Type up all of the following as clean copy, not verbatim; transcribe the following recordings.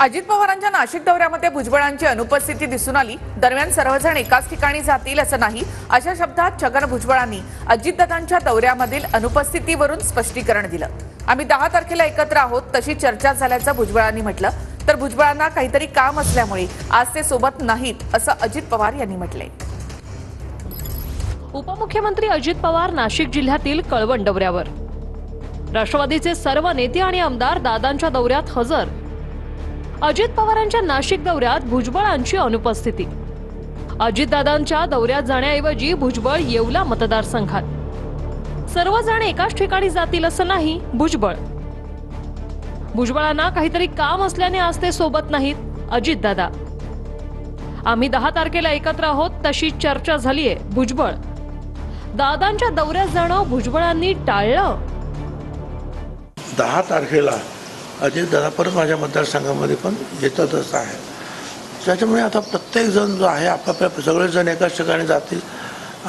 अजित पवारांच्या नाशिक दौऱ्यामध्ये भुजबळांची अनुपस्थिती दिसून आली। दरम्यान सर्वजण एकाच ठिकाणी जातील असं नाही, अशा शब्दात छगन भुजबळांनी अजितदादांच्या दौऱ्यामधील अनुपस्थितीवरून स्पष्टीकरण दिलं। आम्ही 10 तारखेला एकत्र आहोत तशी चर्चा झाल्याचं भुजबळांनी म्हटलं, तर भुजबळांना काहीतरी काम असल्यामुळे आज ते सोबत नाहीत असं अजित पवार यांनी म्हटलंय। उपमुख्यमंत्री अजित पवार नाशिक जिल्ह्यातील कळवण दौऱ्यावर। राष्ट्रवादीचे सर्व नेते आणि आमदार दादांच्या दौऱ्यात हजर। अजित पवारांच्या नाशिक दौऱ्यात भुजबळांची अनुपस्थिती। अजितदादांच्या दौऱ्यात जाण्याऐवजी भुजबळ येवला मतदारसंघात। सर्वजण एकाच ठिकाणी जातील असं नाही, भुजबळांना काहीतरी काम असल्याने आज ते सोबत नाहीत, अजितदादा। आम्ही 10 तारखेला एकत्र आहोत तशी चर्चा झालीये, भुजबळ। दादांच्या दौऱ्यात जाणं भुजबळांनी टाळलं। 10 तारखेला अजितदादा परत माझ्या मतदारसंघामध्ये पण येतातच आहे। त्याच्यामुळे आता प्रत्येक जण जो आहे आपापल्या सगळेजण एकाच ठिकाणी जातील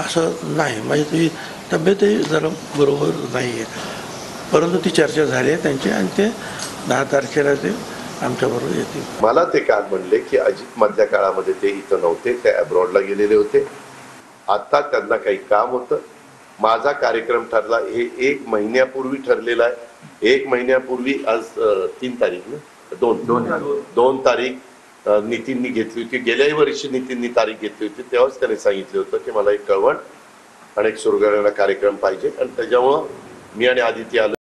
असं नाही। म्हणजे ती तब्येतही जरा बरोबर नाही आहे, परंतु ती चर्चा झाली आहे त्यांची आणि ते 10 तारखेला ते आमच्याबरोबर येतील। मला ते काल म्हणले की अजित मधल्या काळामध्ये ते इथं नव्हते, ते अब्रॉडला गेलेले होते। आता त्यांना काही काम होतं। माझा कार्यक्रम ठरला, हे 1 महिन्यापूर्वी ठरलेला आहे। 1 महिन्यापूर्वी आज 3 तारीख ना, 2 तारीख नितीननी घेतली होती। गेल्याही वर्षी नितीननी तारीख घेतली होती, तेव्हाच त्याने सांगितलं होतं की मला एक कळवण आणि एक सुरगाणा कार्यक्रम पाहिजे, आणि त्याच्यामुळं मी आणि आदित्य आलो।